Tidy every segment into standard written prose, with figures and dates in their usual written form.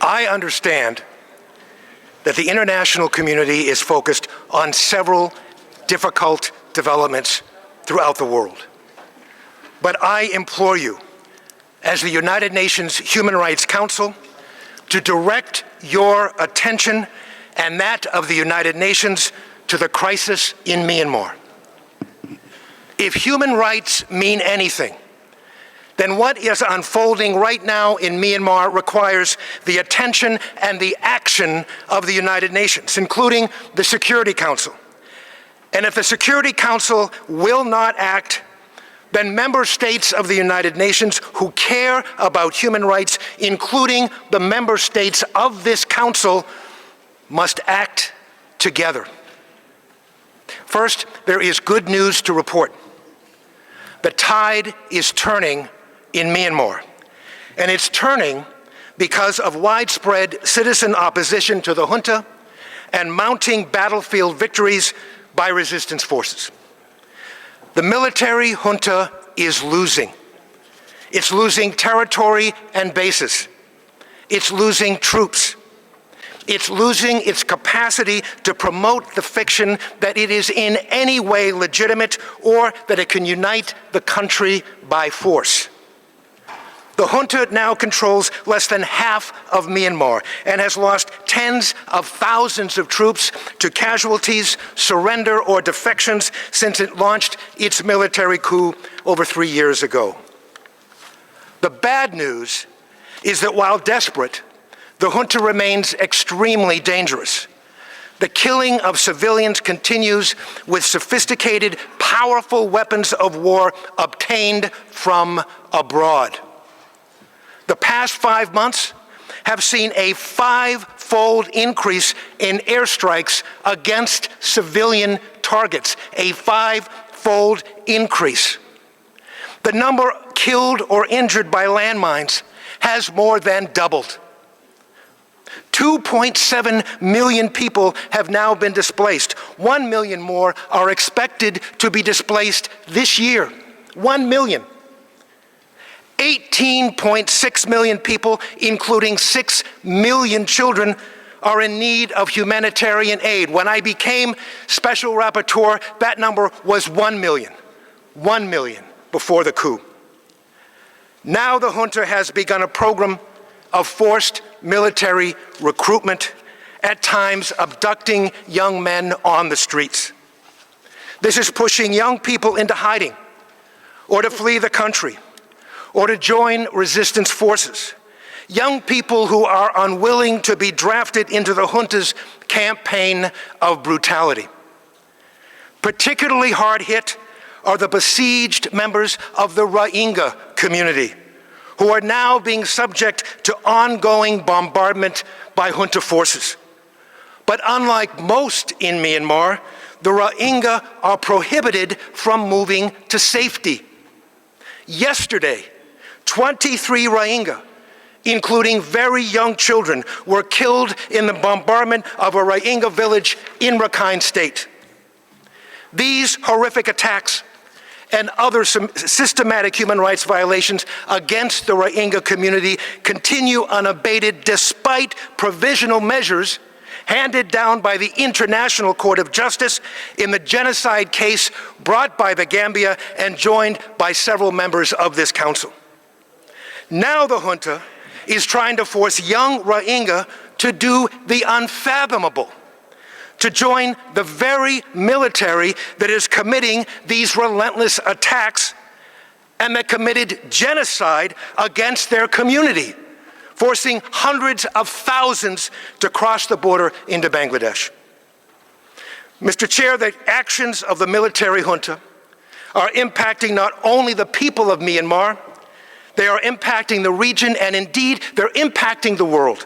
I understand that the international community is focused on several difficult developments throughout the world. But I implore you, as the United Nations Human Rights Council, to direct your attention and that of the United Nations to the crisis in Myanmar. If human rights mean anything, then what is unfolding right now in Myanmar requires the attention and the action of the United Nations, including the Security Council. And if the Security Council will not act, then member states of the United Nations who care about human rights, including the member states of this council, must act together. First, there is good news to report. The tide is turning in Myanmar, and it's turning because of widespread citizen opposition to the junta and mounting battlefield victories by resistance forces. The military junta is losing. It's losing territory and bases. It's losing troops. It's losing its capacity to promote the fiction that it is in any way legitimate or that it can unite the country by force. The junta now controls less than half of Myanmar and has lost tens of thousands of troops to casualties, surrender, or defections since it launched its military coup over 3 years ago. The bad news is that while desperate, the junta remains extremely dangerous. The killing of civilians continues with sophisticated, powerful weapons of war obtained from abroad. The past 5 months have seen a 5-fold increase in airstrikes against civilian targets, a 5-fold increase. The number killed or injured by landmines has more than doubled. 2.7 million people have now been displaced. 1 million more are expected to be displaced this year. 1 million. 18.6 million people, including 6 million children, are in need of humanitarian aid. When I became Special Rapporteur, that number was 1 million. 1 million before the coup. Now the junta has begun a program of forced military recruitment, at times abducting young men on the streets. This is pushing young people into hiding, or to flee the country, or to join resistance forces. Young people who are unwilling to be drafted into the junta's campaign of brutality. Particularly hard hit are the besieged members of the Rohingya community, who are now being subject to ongoing bombardment by junta forces. But unlike most in Myanmar, the Rohingya are prohibited from moving to safety. Yesterday, 23 Rohingya, including very young children, were killed in the bombardment of a Rohingya village in Rakhine State. These horrific attacks and other systematic human rights violations against the Rohingya community continue unabated despite provisional measures handed down by the International Court of Justice in the genocide case brought by the Gambia and joined by several members of this council. Now the junta is trying to force young Rohingya to do the unfathomable, to join the very military that is committing these relentless attacks and that committed genocide against their community, forcing hundreds of thousands to cross the border into Bangladesh. Mr. Chair, the actions of the military junta are impacting not only the people of Myanmar, they are impacting the region, and indeed, they're impacting the world.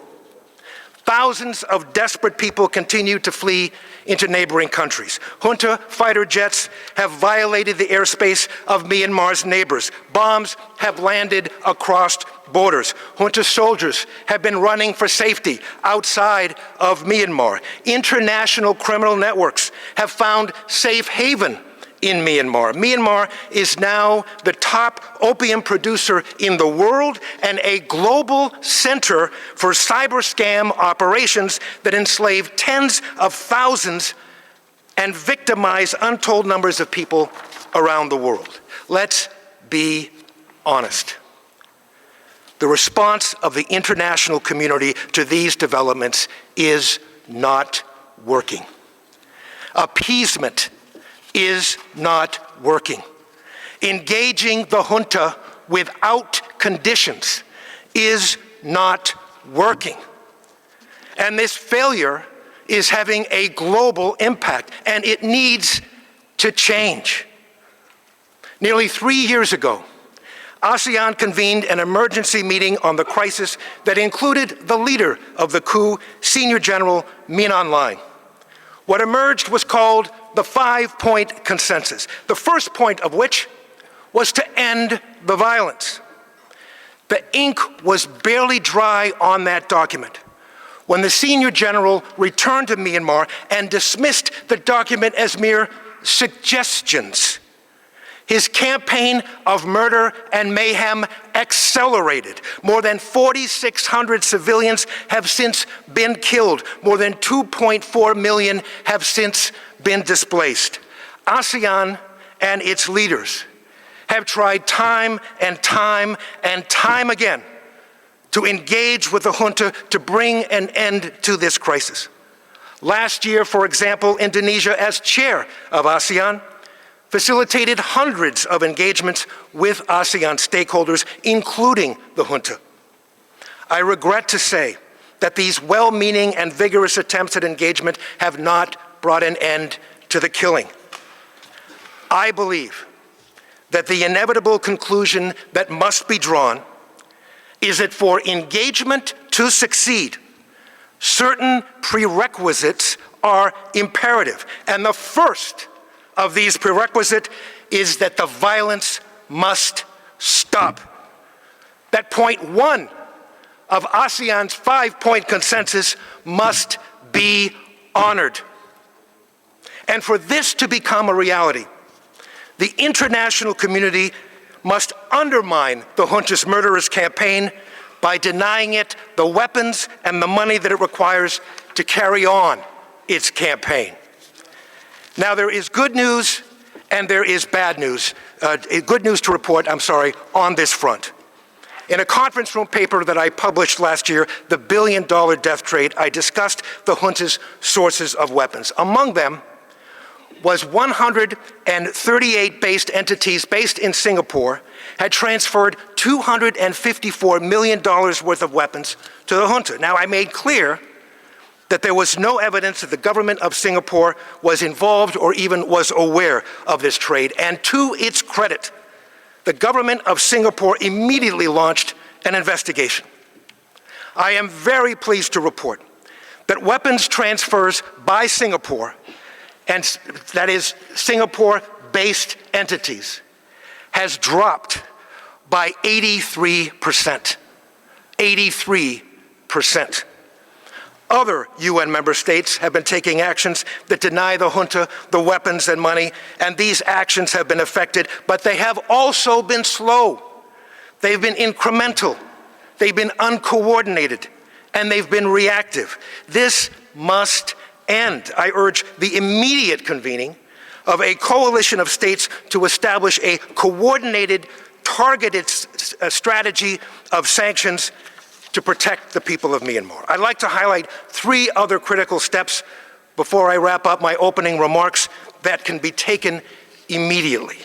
Thousands of desperate people continue to flee into neighboring countries. Junta fighter jets have violated the airspace of Myanmar's neighbors. Bombs have landed across borders. Junta soldiers have been running for safety outside of Myanmar. International criminal networks have found safe haven in Myanmar. Myanmar is now the top opium producer in the world and a global center for cyber scam operations that enslave tens of thousands and victimize untold numbers of people around the world. Let's be honest. The response of the international community to these developments is not working. Appeasement is not working. Engaging the junta without conditions is not working. And this failure is having a global impact, and it needs to change. Nearly 3 years ago, ASEAN convened an emergency meeting on the crisis that included the leader of the coup, Senior General Min Aung Hlaing. What emerged was called the 5-point consensus, the first point of which was to end the violence. The ink was barely dry on that document when the Senior General returned to Myanmar and dismissed the document as mere suggestions. His campaign of murder and mayhem accelerated. More than 4,600 civilians have since been killed. More than 2.4 million have since been displaced. ASEAN and its leaders have tried time and time and time again to engage with the junta to bring an end to this crisis. Last year, for example, Indonesia, as chair of ASEAN, facilitated hundreds of engagements with ASEAN stakeholders, including the junta. I regret to say that these well-meaning and vigorous attempts at engagement have not brought an end to the killing. I believe that the inevitable conclusion that must be drawn is that for engagement to succeed, certain prerequisites are imperative, and the first of these prerequisites is that the violence must stop. That point 1 of ASEAN's 5-point consensus must be honored. And for this to become a reality, the international community must undermine the junta's murderous campaign by denying it the weapons and the money that it requires to carry on its campaign. Now, there is good news and there is bad news, good news to report, on this front. In a conference room paper that I published last year, The $1 Billion Death Trade, I discussed the junta's sources of weapons. Among them was 138 based entities based in Singapore had transferred $254 million worth of weapons to the junta. Now, I made clear that there was no evidence that the government of Singapore was involved or even was aware of this trade. And to its credit, the government of Singapore immediately launched an investigation. I am very pleased to report that weapons transfers by Singapore, and that is Singapore-based entities, has dropped by 83%. 83%. Other UN member states have been taking actions that deny the junta the weapons and money, and these actions have been effected, but they have also been slow. They've been incremental, they've been uncoordinated, and they've been reactive. This must end. I urge the immediate convening of a coalition of states to establish a coordinated, targeted strategy of sanctions to protect the people of Myanmar. I'd like to highlight 3 other critical steps before I wrap up my opening remarks that can be taken immediately.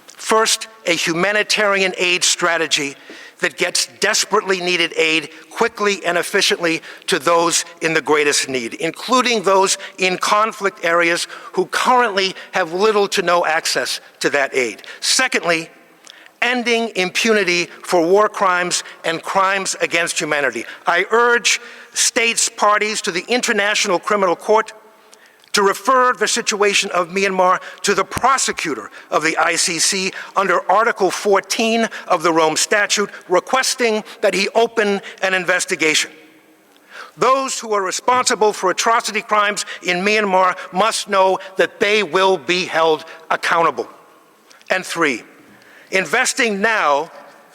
First, a humanitarian aid strategy that gets desperately needed aid quickly and efficiently to those in the greatest need, including those in conflict areas who currently have little to no access to that aid. Secondly, ending impunity for war crimes and crimes against humanity. I urge states parties to the International Criminal Court to refer the situation of Myanmar to the prosecutor of the ICC under Article 14 of the Rome Statute, requesting that he open an investigation. Those who are responsible for atrocity crimes in Myanmar must know that they will be held accountable. And 3, investing now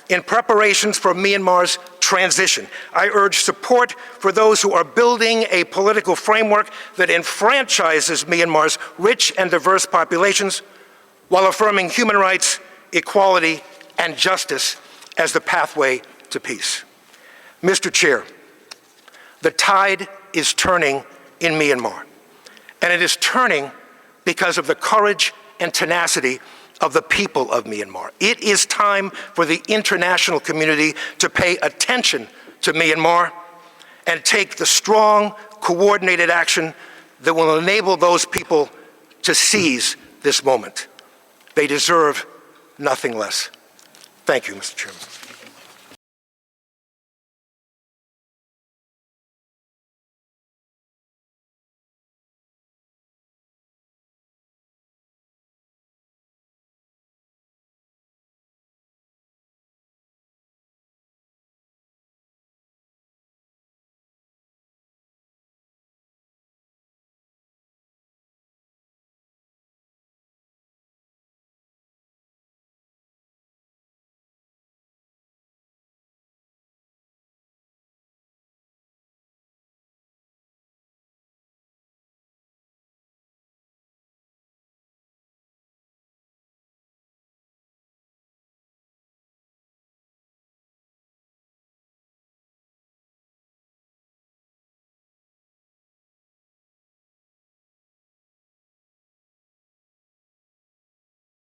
in preparations for Myanmar's transition. I urge support for those who are building a political framework that enfranchises Myanmar's rich and diverse populations while affirming human rights, equality, and justice as the pathway to peace. Mr. Chair, the tide is turning in Myanmar, and it is turning because of the courage and tenacity of the people of Myanmar. It is time for the international community to pay attention to Myanmar and take the strong, coordinated action that will enable those people to seize this moment. They deserve nothing less. Thank you, Mr. Chairman.